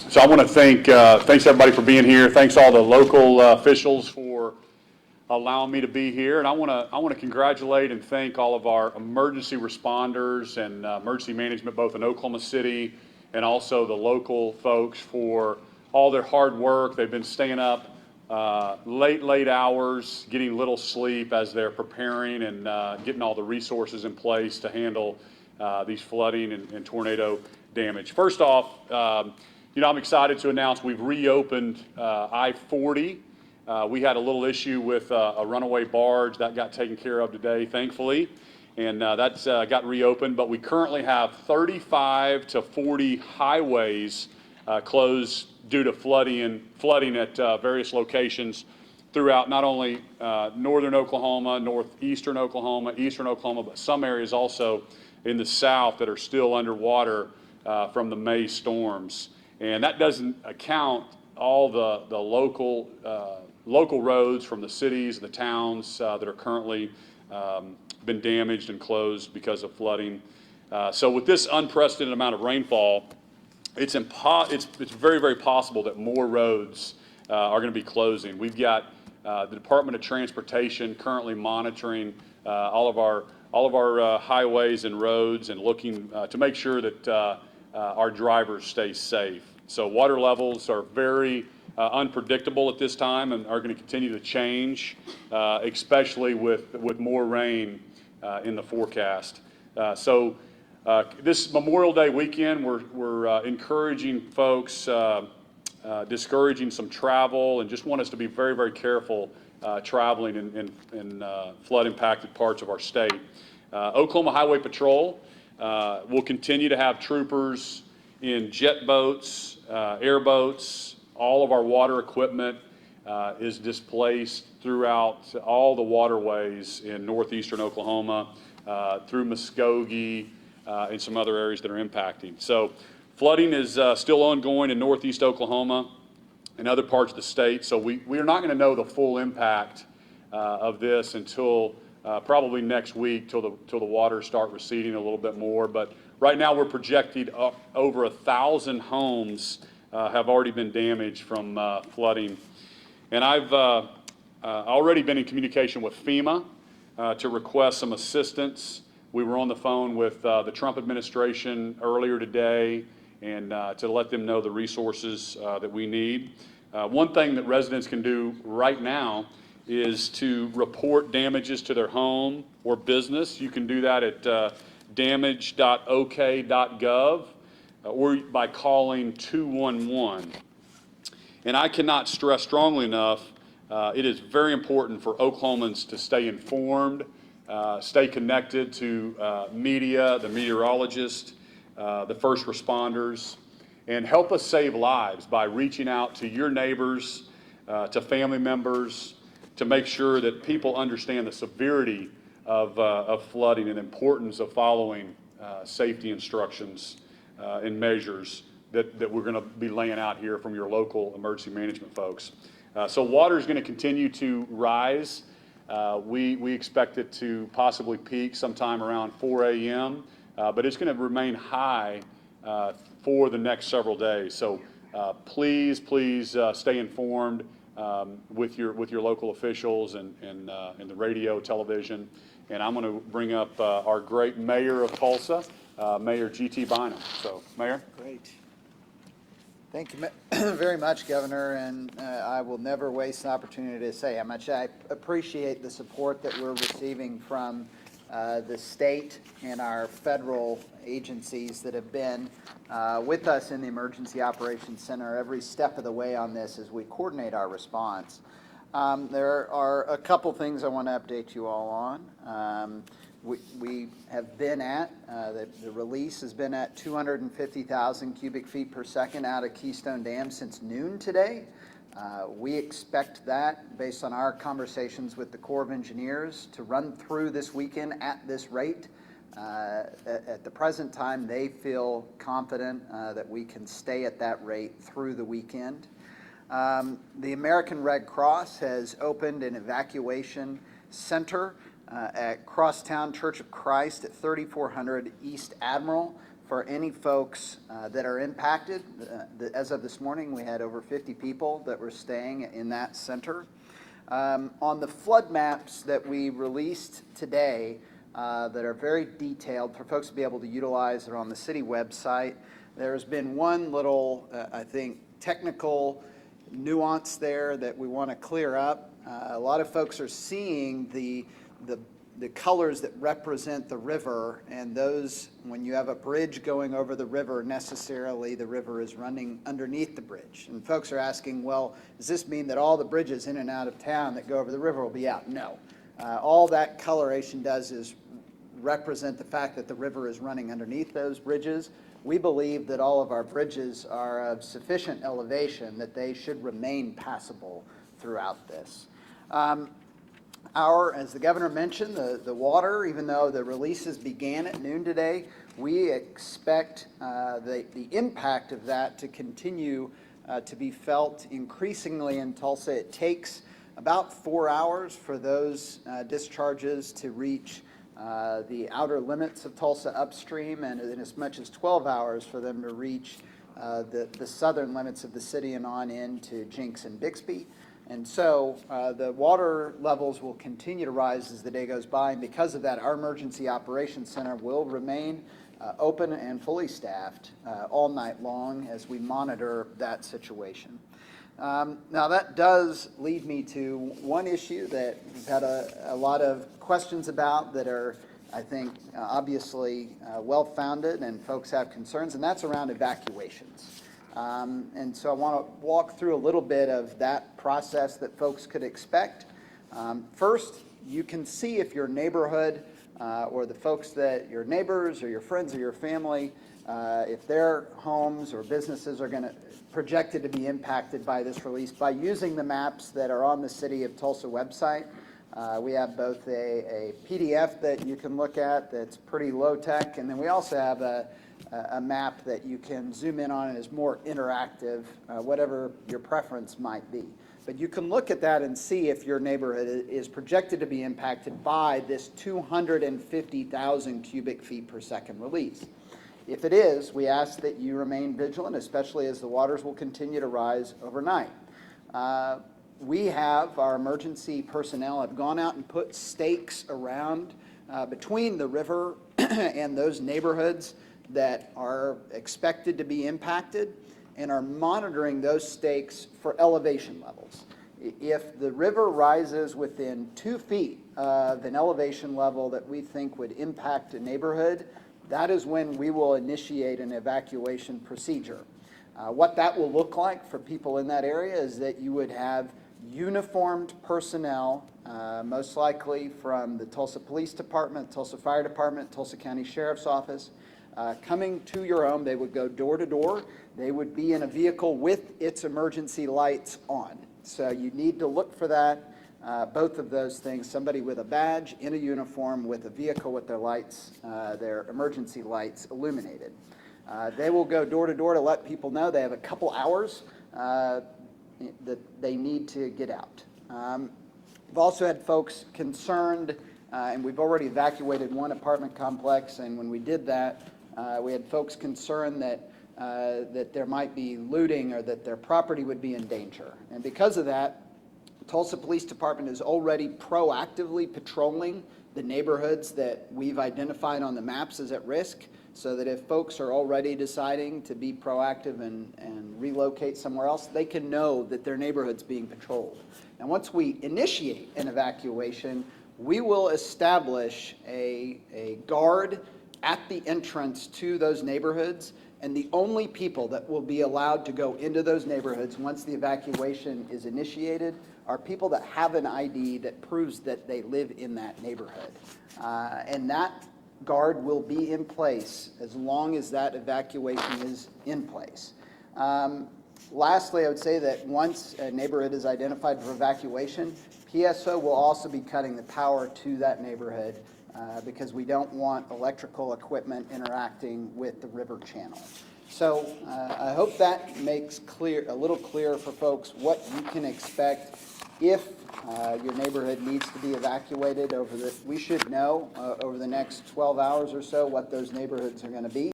So I want to thanks everybody for being here. Thanks all the local officials for allowing me to be here. And I want to congratulate and thank all of our emergency responders and emergency management, both in Oklahoma City and also the local folks, for all their hard work. They've been staying up late hours, getting little sleep as they're preparing and getting all the resources in place to handle these flooding and tornado damage. First off, I'm excited to announce we've reopened I-40. We had a little issue with a runaway barge that got taken care of today, thankfully, and that's got reopened. But we currently have 35 to 40 highways closed due to flooding at various locations throughout not only northern Oklahoma, northeastern Oklahoma, eastern Oklahoma, but some areas also in the south that are still underwater from the May storms. And that doesn't account all the local roads from the cities and the towns that are currently been damaged and closed because of flooding. So with this unprecedented amount of rainfall, it's very, very possible that more roads are going to be closing. We've got the Department of Transportation currently monitoring all of our highways and roads and looking to make sure that our drivers stay safe. So water levels are very unpredictable at this time and are going to continue to change, especially with more rain in the forecast. So this Memorial Day weekend, we're encouraging folks, discouraging some travel, and just want us to be very, very careful traveling in flood-impacted parts of our state. Oklahoma Highway Patrol will continue to have troopers in jet boats, airboats. All of our water equipment is displaced throughout all the waterways in northeastern Oklahoma, through Muskogee, and some other areas that are impacting. So flooding is still ongoing in northeast Oklahoma and other parts of the state. So we are not going to know the full impact of this until probably next week, till the waters start receding a little bit more. But right now we're projecting over 1,000 homes have already been damaged from flooding. And I've already been in communication with FEMA to request some assistance. We were on the phone with the Trump administration earlier today and to let them know the resources that we need. One thing that residents can do right now is to report damages to their home or business. You can do that at damage.ok.gov or by calling 211. And I cannot stress strongly enough, it is very important for Oklahomans to stay informed, stay connected to media, the meteorologists, the first responders, and help us save lives by reaching out to your neighbors, to family members, to make sure that people understand the severity of flooding and the importance of following safety instructions and measures that we're going to be laying out here from your local emergency management folks. So water is going to continue to rise. We expect it to possibly peak sometime around 4 a.m., but it's going to remain high for the next several days. So please stay informed with your local officials and the radio, television. And I'm going to bring up our great mayor of Tulsa, Mayor G.T. Bynum. So, Mayor. Great. Thank you very much, Governor, and I will never waste an opportunity to say how much I appreciate the support that we're receiving from the state and our federal agencies that have been with us in the Emergency Operations Center every step of the way on this as we coordinate our response. There are a couple things I want to update you all on. We have been at, the release has been at 250,000 cubic feet per second out of Keystone Dam since noon today. We expect that, based on our conversations with the Corps of Engineers, to run through this weekend at this rate. At the present time, they feel confident that we can stay at that rate through the weekend. The American Red Cross has opened an evacuation center at Crosstown Church of Christ at 3400 East Admiral for any folks that are impacted. As of this morning, we had over 50 people that were staying in that center. On the flood maps that we released today that are very detailed for folks to be able to utilize, they're on the city website. There's been one little, I think, technical nuance there that we want to clear up. A lot of folks are seeing the colors that represent the river, and those, when you have a bridge going over the river, necessarily the river is running underneath the bridge. And folks are asking, well, does this mean that all the bridges in and out of town that go over the river will be out? No. All that coloration does is represent the fact that the river is running underneath those bridges. We believe that all of our bridges are of sufficient elevation that they should remain passable throughout this. As the governor mentioned, the water, even though the releases began at noon today, we expect the impact of that to continue to be felt increasingly in Tulsa. It takes about 4 hours for those discharges to reach the outer limits of Tulsa upstream, and in as much as 12 hours for them to reach the southern limits of the city and on into Jinx and Bixby. And so the water levels will continue to rise as the day goes by, and because of that, our Emergency Operations Center will remain open and fully staffed all night long as we monitor that situation. Now that does lead me to one issue that we've had a lot of questions about that are, I think, obviously well-founded, and folks have concerns, and that's around evacuations. And so I want to walk through a little bit of that process that folks could expect. First, you can see if your neighborhood or the folks that your neighbors or your friends or your family, if their homes or businesses are going to projected to be impacted by this release by using the maps that are on the City of Tulsa website. We have both a PDF that you can look at that's pretty low tech, and then we also have a map that you can zoom in on and is more interactive, whatever your preference might be. But you can look at that and see if your neighborhood is projected to be impacted by this 250,000 cubic feet per second release. If it is, we ask that you remain vigilant, especially as the waters will continue to rise overnight. We have, our emergency personnel have gone out and put stakes around between the river and those neighborhoods that are expected to be impacted, and are monitoring those stakes for elevation levels. If the river rises within 2 feet of an elevation level that we think would impact a neighborhood, that is when we will initiate an evacuation procedure. What that will look like for people in that area is that you would have uniformed personnel, most likely from the Tulsa Police Department, Tulsa Fire Department, Tulsa County Sheriff's Office, coming to your home. They would go door to door. They would be in a vehicle with its emergency lights on. So you need to look for that. Both of those things, somebody with a badge in a uniform with a vehicle with their lights, their emergency lights illuminated. They will go door to door to let people know they have a couple hours that they need to get out. We've also had folks concerned, and we've already evacuated one apartment complex, and when we did that, we had folks concerned that there might be looting or that their property would be in danger. And because of that, Tulsa Police Department is already proactively patrolling the neighborhoods that we've identified on the maps as at risk, so that if folks are already deciding to be proactive and relocate somewhere else, they can know that their neighborhood's being patrolled. And once we initiate an evacuation, we will establish a guard at the entrance to those neighborhoods, and the only people that will be allowed to go into those neighborhoods once the evacuation is initiated are people that have an ID that proves that they live in that neighborhood. And that guard will be in place as long as that evacuation is in place. Lastly, I would say that once a neighborhood is identified for evacuation, PSO will also be cutting the power to that neighborhood because we don't want electrical equipment interacting with the river channel. So I hope that makes a little clearer for folks what you can expect if your neighborhood needs to be evacuated we should know over the next 12 hours or so what those neighborhoods are going to be.